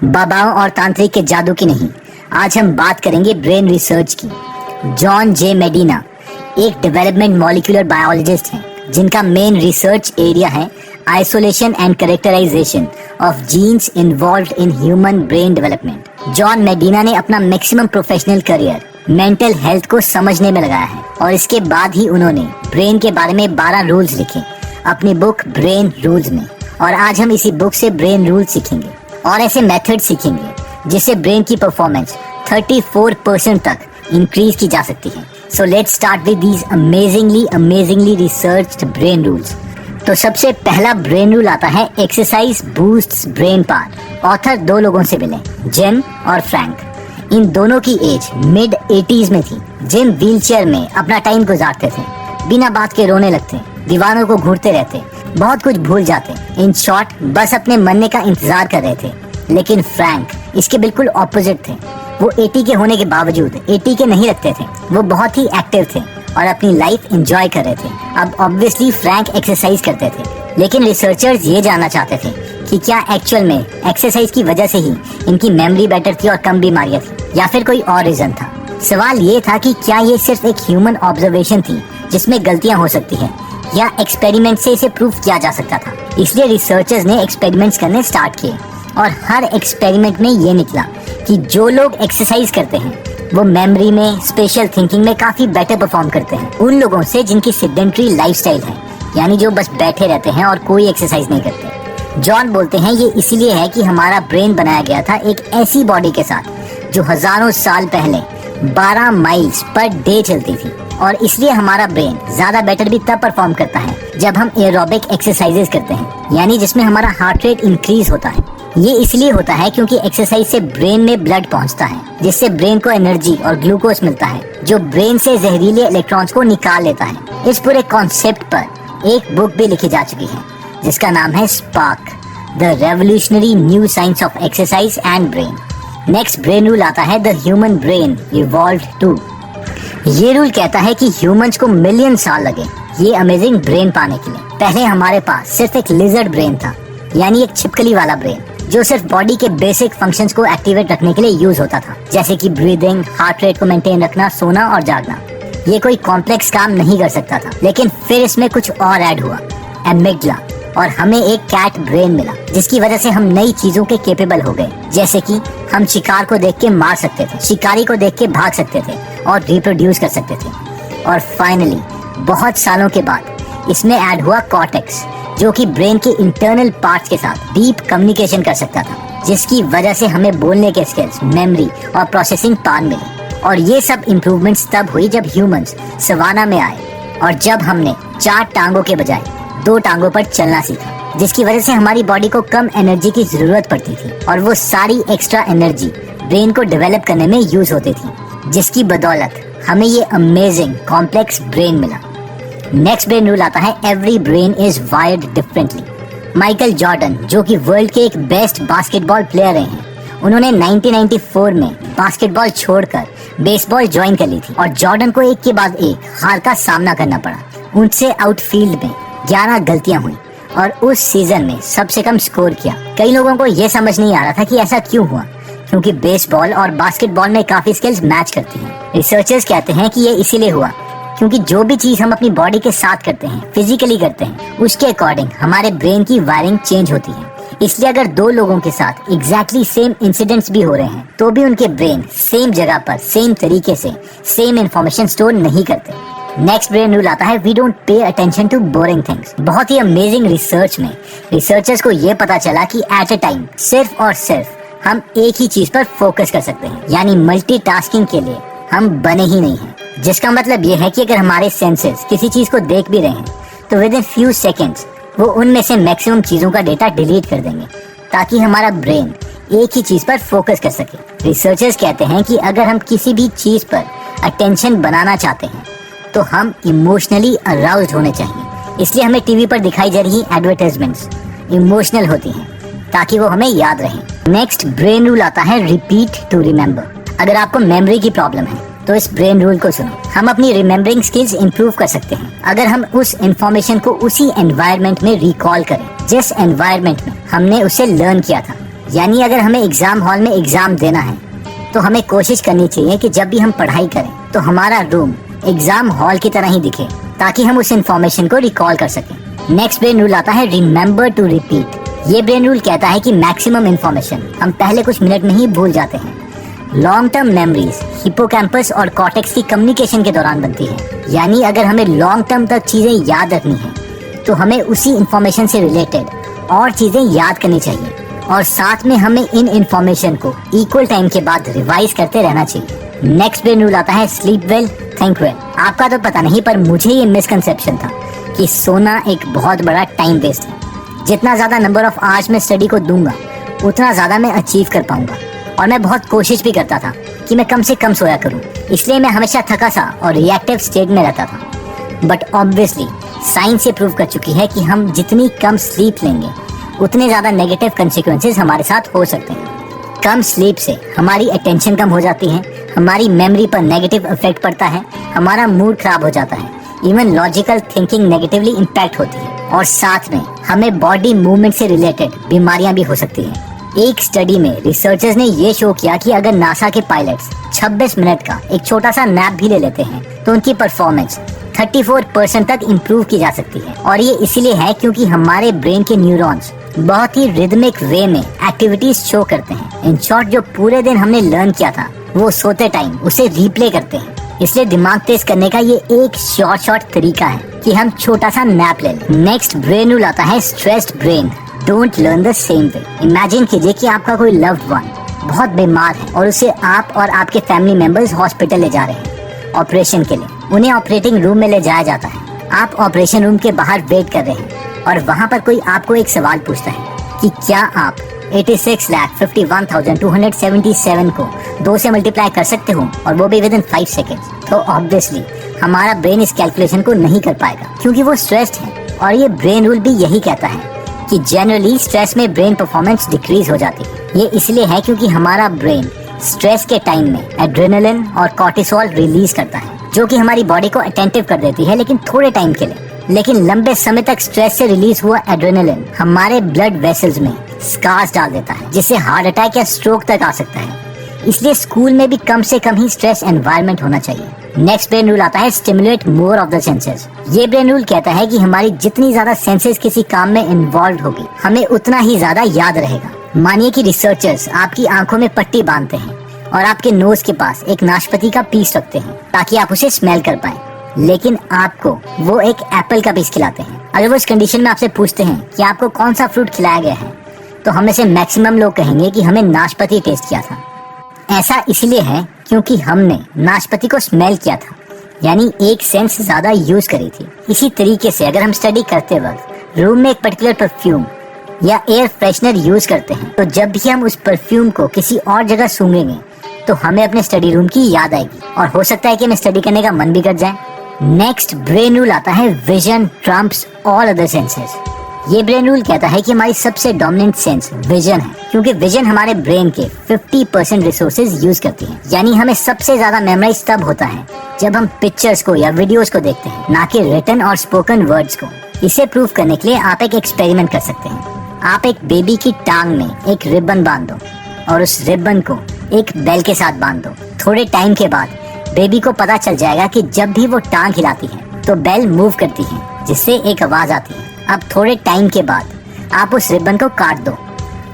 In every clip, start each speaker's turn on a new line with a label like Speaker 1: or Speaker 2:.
Speaker 1: बाबाओं और तांत्रिक के जादू की नहीं, आज हम बात करेंगे ब्रेन रिसर्च की। जॉन जे मेडिना एक डेवलपमेंट मॉलिक्यूलर बायोलॉजिस्ट हैं जिनका मेन रिसर्च एरिया है isolation and characterisation of genes involved in human brain development. John Medina ने अपना maximum professional career mental health को समझने में लगाया है और इसके बाद ही उन्होंने ब्रेन के बारे में 12 रूल्स लिखे अपनी बुक ब्रेन रूल्स में। और आज हम इसी बुक से ब्रेन रूल्स सीखेंगे और ऐसे मेथड सीखेंगे जिससे ब्रेन की परफॉर्मेंस 34% तक इंक्रीज की जा सकती है। So let's start with these amazingly researched brain rules. तो सबसे पहला ब्रेन रूल आता है exercise boosts brain power. Author 2 लोगों से मिले, जिम और फ्रैंक। इन दोनों की एज मिड 80s में थी। जिम व्हीलचेयर में अपना टाइम गुजारते थे, बिना बात के रोने लगते, दीवारों को घूरते रहते, बहुत कुछ भूल जाते। इन शॉर्ट बस अपने मरने का इंतजार कर रहे थे। लेकिन फ्रैंक इसके बिल्कुल ऑपोजिट थे। वो 80 के होने के बावजूद 80 के नहीं लगते थे। वो बहुत ही एक्टिव थे और अपनी लाइफ एंजॉय कर रहे थे। अब ऑब्वियसली फ्रैंक एक्सरसाइज करते थे, लेकिन रिसर्चर्स ये जानना चाहते थे कि क्या एक्चुअल में एक्सरसाइज की वजह से ही इनकी मेमोरी बेटर थी और कम बीमारियां थी, या फिर कोई और रीजन था। सवाल ये था कि क्या ये सिर्फ एक ह्यूमन ऑब्जर्वेशन थी जिसमें गलतियां हो सकती है, या एक्सपेरिमेंट से इसे प्रूव किया जा सकता था। इसलिए रिसर्चर्स ने एक्सपेरिमेंट्स करने स्टार्ट किए और हर एक्सपेरिमेंट में ये निकला कि जो लोग एक्सरसाइज करते हैं वो मेमोरी में, स्पेशल थिंकिंग में काफी बेटर परफॉर्म करते हैं उन लोगों से जिनकी सेडेंटरी लाइफस्टाइल है, यानी जो बस बैठे रहते हैं और कोई एक्सरसाइज नहीं करते। जॉन बोलते हैं ये इसलिए है कि हमारा ब्रेन बनाया गया था एक ऐसी बॉडी के साथ जो हजारों साल पहले 12 माइल्स पर डे चलती थी, और इसलिए हमारा ब्रेन ज्यादा बेटर भी तब परफॉर्म करता है जब हम एरोबिक एक्सरसाइजेस करते हैं, यानी जिसमें हमारा हार्ट रेट इंक्रीज होता है। ये इसलिए होता है क्योंकि एक्सरसाइज से ब्रेन में ब्लड पहुंचता है, जिससे ब्रेन को एनर्जी और ग्लूकोज मिलता है जो ब्रेन से जहरीले इलेक्ट्रॉन्स को निकाल लेता है। इस पूरे कॉन्सेप्ट पर एक बुक भी लिखी जा चुकी है जिसका नाम है Spark, the revolutionary new science of exercise and brain. Next brain rule आता है the human brain evolved too. ये रूल कहता है कि ह्यूमंस को मिलियन साल लगे ये अमेजिंग ब्रेन पाने के लिए। पहले हमारे पास सिर्फ एक लिजर्ड ब्रेन था, यानी एक छिपकली वाला ब्रेन जो सिर्फ बॉडी के बेसिक फंक्शंस को एक्टिवेट रखने के लिए यूज होता था, जैसे कि ब्रीदिंग, हार्ट रेट को मेंटेन रखना, सोना और जागना। ये कोई कॉम्प्लेक्स काम नहीं कर सकता था। लेकिन फिर इसमें कुछ और ऐड हुआ, एमिगडाला, और हमें एक कैट ब्रेन मिला जिसकी वजह से हम नई चीजों के केपेबल हो गए। जैसे कि हम शिकार को देख के मार सकते थे, शिकारी को देख के भाग सकते थे और रिप्रोड्यूस कर सकते थे। और फाइनली बहुत सालों के बाद इसमें ऐड हुआ कॉर्टेक्स, जो कि ब्रेन के इंटरनल पार्ट्स के साथ डीप कम्युनिकेशन कर सकता था, जिसकी वजह से हमें बोलने के स्किल्स, मेमोरी और प्रोसेसिंग पावर मिली। और ये सब इम्प्रूवमेंट्स तब हुई जब ह्यूमंस सवाना में आए और जब हमने 4 टांगों के बजाय 2 टांगों पर चलना सीखा, जिसकी वजह से हमारी बॉडी को कम एनर्जी की जरूरत पड़ती थी और वो सारी एक्स्ट्रा एनर्जी ब्रेन को डेवलप करने में यूज होती थी, जिसकी बदौलत हमें ये अमेजिंग कॉम्प्लेक्स ब्रेन मिला। नेक्स्ट ब्रेन रूल आता है every brain is wired differently. Michael Jordan, जो कि वर्ल्ड के एक बेस्ट बास्केटबॉल प्लेयर रहे हैं, उन्होंने 1994 में बास्केटबॉल छोड़कर बेसबॉल ज्वाइन कर ली थी और जॉर्डन को एक के बाद एक हार का सामना करना पड़ा। उनसे आउटफील्ड में 11 गलतियां हुई और उस सीजन में सबसे कम स्कोर किया। कई लोगों को यह समझ नहीं आ रहा था कि ऐसा क्यों हुआ, क्योंकि बेसबॉल और बास्केटबॉल में काफी स्किल्स मैच करती हैं। रिसर्चर्स कहते हैं कि ये इसीलिए हुआ क्योंकि जो भी चीज हम अपनी बॉडी के साथ करते हैं, फिजिकली करते हैं, उसके अकॉर्डिंग हमारे ब्रेन की वायरिंग चेंज होती है। इसलिए अगर 2 लोगों के साथ एग्जैक्टली सेम इंसिडेंट्स भी हो रहे हैं तो भी उनके ब्रेन सेम जगह पर सेम तरीके से सेम इंफॉर्मेशन स्टोर नहीं करते। नेक्स्ट ब्रेन रूल आता है we don't pay attention to boring things. बहुत ही अमेजिंग रिसर्च में रिसर्चर्स को ये पता चला कि एट अ टाइम सिर्फ और सिर्फ हम एक ही चीज पर फोकस कर सकते हैं, यानी मल्टीटास्किंग के लिए हम बने ही नहीं हैं। जिसका मतलब ये है कि अगर हमारे सेंसेस किसी चीज को देख भी रहे हैं तो विद इन फ्यू सेकेंड्स वो उनमें से मैक्सिमम चीजों का डेटा डिलीट कर देंगे ताकि हमारा ब्रेन एक ही चीज पर फोकस कर सके। रिसर्चर्स कहते हैं कि अगर हम किसी भी चीज पर अटेंशन बनाना चाहते हैं तो हम इमोशनली अराउज्ड होने चाहिए। इसलिए हमें टीवी पर दिखाई जा रही एडवर्टाइजमेंट्स इमोशनल होती हैं ताकि वो हमें याद रहे। नेक्स्ट ब्रेन रूल आता है रिपीट टू रिमेम्बर। अगर आपको मेमोरी की प्रॉब्लम है तो इस ब्रेन रूल को सुनो। हम अपनी रिमेम्बरिंग स्किल्स इंप्रूव कर सकते हैं अगर हम उस इंफॉर्मेशन को उसी एनवायरनमेंट में रिकॉल करें जिस एनवायरनमेंट में हमने उसे लर्न किया था। यानी अगर हमें एग्जाम हॉल में एग्जाम देना है तो हमें कोशिश करनी चाहिए कि जब भी हम पढ़ाई करें तो हमारा रूम एग्जाम हॉल की तरह ही दिखे, ताकि हम उस इंफॉर्मेशन को रिकॉल कर सकें। नेक्स्ट ब्रेन रूल आता है रिमेम्बर टू रिपीट। ये ब्रेन रूल कहता है कि मैक्सिमम इंफॉर्मेशन हम पहले कुछ मिनट में ही भूल जाते हैं। लॉन्ग टर्म मेमोरीज हिपोकैम्पस और कॉर्टेक्स की कम्युनिकेशन के दौरान बनती है। यानी अगर हमें लॉन्ग टर्म तक चीजें याद रखनी है तो हमें उसी इंफॉर्मेशन से रिलेटेड और चीजें याद करनी चाहिए, और साथ में हमें इन इंफॉर्मेशन को इक्वल टाइम के बाद रिवाइज करते रहना चाहिए। नेक्स्ट ब्रेन रूल आता है स्लीप वेल थिंक वेल। आपका तो पता नहीं, पर मुझे ये मिसकंसेप्शन था कि सोना एक बहुत बड़ा टाइम वेस्ट है। जितना ज्यादा नंबर ऑफ आवर्स में स्टडी को दूंगा उतना ज्यादा मैं अचीव कर पाऊंगा, और मैं बहुत कोशिश भी करता था कि मैं कम से कम सोया करूं, इसलिए मैं हमेशा थका सा और रिएक्टिव स्टेट में रहता था। बट ऑब्वियसली साइंस ये प्रूव कर चुकी है कि हम जितनी कम स्लीप लेंगे उतने ज्यादा नेगेटिव कंसिक्वेंसेस हमारे साथ हो सकते हैं। कम स्लीप से हमारी अटेंशन कम हो जाती है, हमारी मेमोरी पर नेगेटिव इफेक्ट पड़ता है, हमारा मूड खराब हो जाता है, even logical thinking negatively impact होती है, और साथ में हमें बॉडी मूवमेंट से रिलेटेड बीमारियां भी हो सकती हैं। एक स्टडी में रिसर्चर्स ने ये शो किया कि अगर नासा के पायलट्स 26 मिनट का एक छोटा सा नैप भी ले लेते हैं तो उनकी परफॉर्मेंस 34% तक इम्प्रूव की जा सकती है। और ये इसीलिए है क्योंकि हमारे ब्रेन के न्यूरॉन्स बहुत ही रिदमिक वे में एक्टिविटीज शो करते हैं। इन शॉर्ट, जो पूरे दिन हमने लर्न किया था वो सोते टाइम उसे रिप्ले करते हैं। इसलिए दिमाग तेज करने का ये एक शॉर्ट तरीका है कि हम छोटा सा नैप ले लें। नेक्स्ट ब्रेन रूल आता है stressed brain don't learn the same way. Imagine कीजिए कि आपका कोई लव्ड वन बहुत बीमार है और उसे आप और आपके फैमिली मेंबर्स हॉस्पिटल ले जा रहे हैं ऑपरेशन के लिए। उन्हें ऑपरेटिंग रूम में ले जाया जाता है। आप ऑपरेशन रूम के बाहर वेट कर रहे हैं और वहाँ पर कोई आपको एक सवाल पूछता है कि क्या आप 86,51,277 को 2 से मल्टीप्लाई कर सकते हो, और वो भी विद इन 5 सेकेंड्स। तो ऑब्वियसली हमारा ब्रेन इस कैलकुलेशन को नहीं कर पाएगा क्योंकि वो स्ट्रेस्ड है। और ये ब्रेन रूल भी यही कहता है कि जनरली स्ट्रेस में ब्रेन परफॉर्मेंस डिक्रीज हो जाती है। ये इसलिए है क्योंकि हमारा ब्रेन स्ट्रेस के टाइम में एड्रेनलिन और कॉर्टिसोल रिलीज करता है, जो कि हमारी बॉडी को अटेंटिव कर देती है, लेकिन थोड़े टाइम के लिए। लेकिन लंबे समय तक स्ट्रेस से रिलीज हुआ एड्रेनलिन हमारे ब्लड वेसल्स में स्कार्स डाल देता है, जिससे हार्ट अटैक या स्ट्रोक तक आ सकता है। इसलिए स्कूल में भी कम से कम ही स्ट्रेस एनवायरनमेंट होना चाहिए। नेक्स्ट ब्रेन रूल आता है stimulate more of the senses. ये ब्रेन रूल कहता है कि हमारी जितनी ज्यादा सेंसेस किसी काम में इन्वॉल्व होगी हमें उतना ही ज्यादा याद रहेगा। मानिए कि रिसर्चर्स आपकी आंखों में पट्टी बांधते हैं और आपके नोज के पास एक नाशपाती का पीस रखते हैं ताकि आप उसे स्मेल कर पाएं, लेकिन आपको वो एक एप्पल का पीस खिलाते हैं। अगर वो इस कंडीशन में आपसे पूछते हैं कि आपको कौन सा फ्रूट खिलाया गया है, तो हमें से मैक्सिमम लोग कहेंगे कि हमें नाशपाती टेस्ट किया था। ऐसा इसलिए है क्योंकि हमने नाशपाती को स्मेल किया था, यानी एक सेंस ज्यादा यूज करी थी। इसी तरीके से अगर हम स्टडी करते वक्त रूम में एक पर्टिकुलर परफ्यूम या एयर फ्रेशनर यूज करते हैं, तो जब भी हम उस परफ्यूम को किसी और जगह सूंघेंगे तो हमें अपने स्टडी रूम की याद आएगी, और हो सकता है कि हमें स्टडी करने का मन भी कर जाए। नेक्स्ट ब्रेन रूल आता है vision Trump's all other senses. ये ब्रेन रूल कहता है कि हमारी सबसे डोमिनेंट सेंस विजन है, क्योंकि विजन हमारे ब्रेन के 50% रिसोर्सेज यूज करती है। यानी हमें सबसे ज्यादा मेमोराइज तब होता है जब हम पिक्चर्स को या वीडियोस को देखते हैं, ना कि रिटन और स्पोकन वर्ड्स को। इसे प्रूव करने के लिए आप एक एक्सपेरिमेंट कर सकते हैं। आप एक बेबी की टांग में एक रिबन बांध दो और उस रिबन को एक बेल के साथ बांध दो। थोड़े टाइम के बाद बेबी को पता चल जाएगा कि जब भी वो टांग हिलाती है तो बेल मूव करती है, जिससे एक आवाज आती है। अब थोड़े टाइम के बाद आप उस रिबन को काट दो।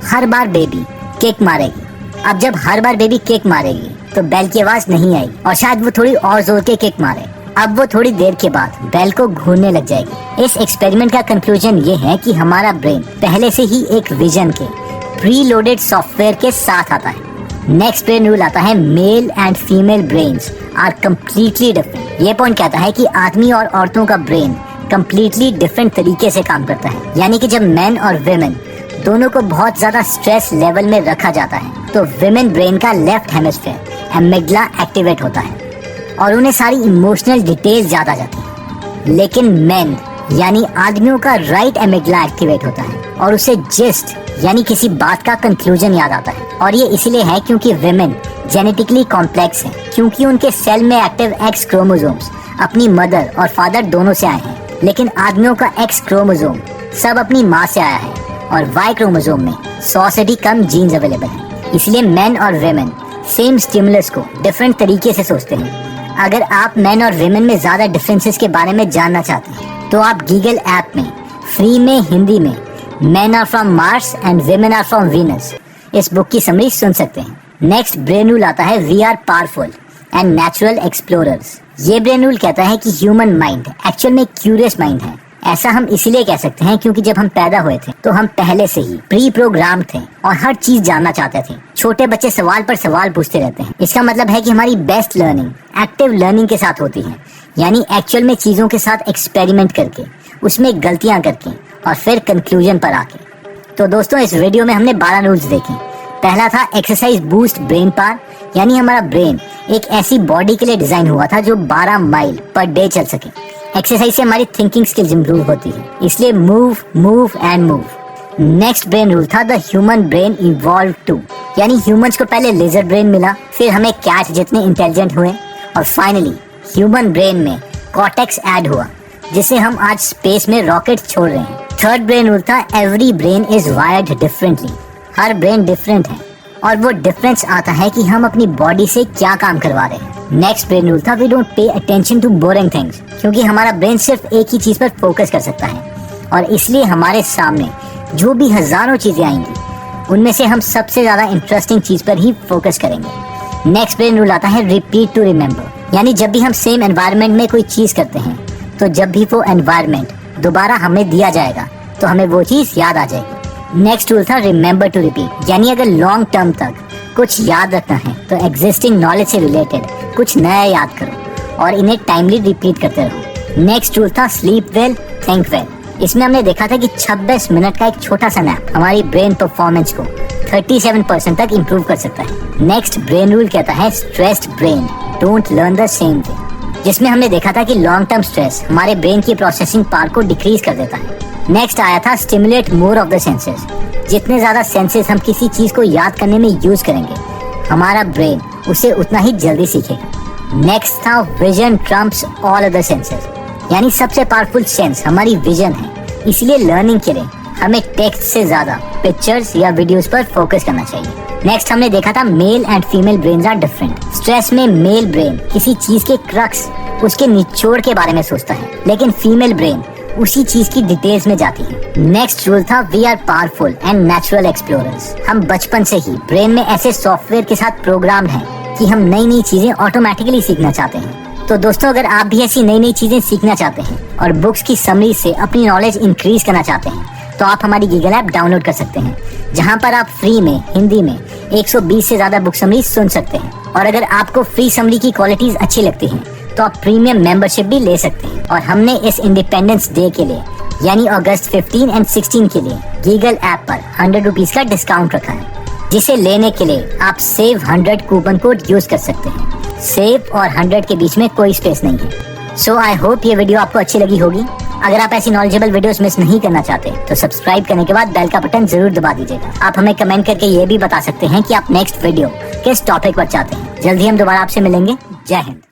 Speaker 1: हर बार बेबी किक मारेगी। अब जब हर बार बेबी किक मारेगी तो बेल की आवाज नहीं आएगी, और शायद वो थोड़ी और जोर के किक मारे। अब वो थोड़ी देर के बाद बेल को घूरने लग जाएगी। इस एक्सपेरिमेंट का कंक्लूजन ये है कि हमारा ब्रेन पहले से ही एक विजन के प्री लोडेड सॉफ्टवेयर के साथ आता है। नेक्स्ट ब्रेन रूल आता है male and female brains are completely different. ये पॉइंट कहता है कि आदमी और औरतों का ब्रेन कम्प्लीटली डिफरेंट तरीके से काम करता है। यानी कि जब मेन और विमेन दोनों को बहुत ज्यादा स्ट्रेस लेवल में रखा जाता है तो विमेन ब्रेन का लेफ्ट हेमिस्फीयर एमिग्डला एक्टिवेट होता है और उन्हें सारी इमोशनल डिटेल्स याद आ जाती है। लेकिन मेन यानी आदमियों का राइट एमिग्डला एक्टिवेट होता है और उसे जिस्ट यानी किसी बात का कंक्लूजन याद आता है। और ये इसीलिए है क्योंकि विमेन जेनेटिकली कॉम्प्लेक्स है, क्योंकि उनके सेल में एक्टिव एक्स क्रोमोसोम्स अपनी मदर और फादर दोनों से आए हैं, लेकिन आदमियों का एक्स क्रोमोसोम सब अपनी माँ से आया है। और वाई क्रोमोसोम में 100 से भी कम जीन्स अवेलेबल हैं। इसलिए मेन और वेमेन सेम स्टिमुलस को डिफरेंट तरीके से सोचते हैं। अगर आप मेन और वेमेन में ज्यादा डिफरेंसेस के बारे में जानना चाहते हैं तो आप गूगल ऐप में फ्री में हिंदी में men are from Mars and women are from Venus इस बुक की समरी सुन सकते हैं। नेक्स्ट ब्रेन रूल आता है we are powerful and natural explorers. ये ब्रेन रूल कहता है कि ह्यूमन माइंड एक्चुअल में क्यूरियस माइंड है। ऐसा हम इसीलिए कह सकते हैं क्योंकि जब हम पैदा हुए थे तो हम पहले से ही प्री प्रोग्राम थे और हर चीज जानना चाहते थे। छोटे बच्चे सवाल पर सवाल पूछते रहते हैं। इसका मतलब है कि हमारी बेस्ट लर्निंग एक्टिव लर्निंग के साथ होती है, यानी एक्चुअल में चीजों के साथ एक्सपेरिमेंट करके, उसमें गलतियां करके और फिर कंक्लूजन पर आके। तो दोस्तों, इस वीडियो में हमने 12 रूल्स देखे। पहला था एक्सरसाइज बूस्ट ब्रेन पावर, यानी हमारा ब्रेन एक ऐसी बॉडी के लिए डिजाइन हुआ था जो 12 माइल पर डे चल सके। एक्सरसाइज से हमारी थिंकिंग स्किल्स इंप्रूव होती है, इसलिए move move and move. Next brain rule था the human brain evolve too, यानी ह्यूमंस को पहले लेजर ब्रेन मिला, फिर हमें कैट जितने इंटेलिजेंट हुए और फाइनली ह्यूमन ब्रेन में कॉर्टेक्स ऐड हुआ, जिससे हम आज स्पेस में रॉकेट छोड़ रहे हैं। थर्ड ब्रेन रूल था every brain is wired differently, her brain different है और वो डिफरेंस आता है कि हम अपनी बॉडी से क्या काम करवा रहे हैं। नेक्स्ट ब्रेन रूल था we don't pay attention to boring things, क्योंकि हमारा ब्रेन सिर्फ एक ही चीज पर फोकस कर सकता है और इसलिए हमारे सामने जो भी हजारों चीजें आएंगी उनमें से हम सबसे ज्यादा इंटरेस्टिंग चीज पर ही फोकस करेंगे। नेक्स्ट ब्रेन रूल आता है रिपीट टू रिमेम्बर, यानी जब भी हम सेम एनवायरनमेंट में कोई चीज करते हैं तो जब भी वो एनवायरनमेंट दोबारा हमें दिया जाएगा तो हमें वो चीज याद आ जाएगी। नेक्स्ट रूल था रिमेम्बर टू रिपीट, यानी अगर लॉन्ग टर्म तक कुछ याद रखना है तो एग्जिस्टिंग नॉलेज से रिलेटेड कुछ नया याद करो और इन्हें टाइमली रिपीट करते रहो। नेक्स्ट रूल था स्लीप वेल थिंक वेल। इसमें हमने देखा था कि 26 मिनट का एक छोटा सा नैप हमारी ब्रेन परफॉर्मेंस को 37% तक इम्प्रूव कर सकता है। नेक्स्ट ब्रेन रूल कहता है stressed brain don't learn the same way, जिसमें हमने देखा था कि लॉन्ग टर्म स्ट्रेस हमारे ब्रेन की प्रोसेसिंग पावर को डिक्रीज कर देता है। नेक्स्ट आया था stimulate more of the senses, जितने ज्यादा सेंसेस हम किसी चीज को याद करने में यूज करेंगे हमारा ब्रेन उसे उतना ही जल्दी सीखेगा। नेक्स्ट था vision Trump's all other senses, यानी सबसे पावरफुल सेंस हमारी विजन है, इसलिए लर्निंग के लिए हमें टेक्स्ट से ज्यादा पिक्चर्स या वीडियोस पर फोकस करना चाहिए। नेक्स्ट हमने देखा था male and female brains are different. Stress में मेल ब्रेन किसी चीज के क्रक्स, उसके निचोड़ के बारे में सोचता है, लेकिन फीमेल ब्रेन उसी चीज की डिटेल्स में जाती है। नेक्स्ट रूल था we are powerful and natural explorers. हम बचपन से ही ब्रेन में ऐसे सॉफ्टवेयर के साथ प्रोग्राम्ड हैं कि हम नई नई चीजें ऑटोमेटिकली सीखना चाहते हैं। तो दोस्तों, अगर आप भी ऐसी नई नई चीजें सीखना चाहते हैं और बुक्स की समरी से अपनी नॉलेज इंक्रीज करना चाहते हैं तो आप हमारी गूगल ऐप डाउनलोड कर सकते हैं, जहां पर आप फ्री में हिंदी में 120 से ज्यादा बुक समरी सुन सकते हैं। और अगर आपको फ्री समरी की क्वालिटीज अच्छी लगती हैं तो आप प्रीमियम मेंबरशिप भी ले सकते हैं। और हमने इस इंडिपेंडेंस डे के लिए यानी अगस्त 15 और 16 के लिए गूगल ऐप पर 100 रुपीज का डिस्काउंट रखा है, जिसे लेने के लिए आप सेव 100 कूपन कोड यूज कर सकते हैं। सेव और 100 के बीच में कोई स्पेस नहीं है। सो आई होप ये वीडियो आपको अच्छी लगी होगी। अगर आप ऐसी नॉलेजेबल वीडियोस मिस नहीं करना चाहते तो सब्सक्राइब करने के बाद बेल का बटन जरूर दबा दीजिएगा। आप हमें कमेंट करके ये भी बता सकते हैं कि आप नेक्स्ट वीडियो किस टॉपिक पर चाहते हैं। जल्दी हम दोबारा आपसे मिलेंगे। जय हिंद।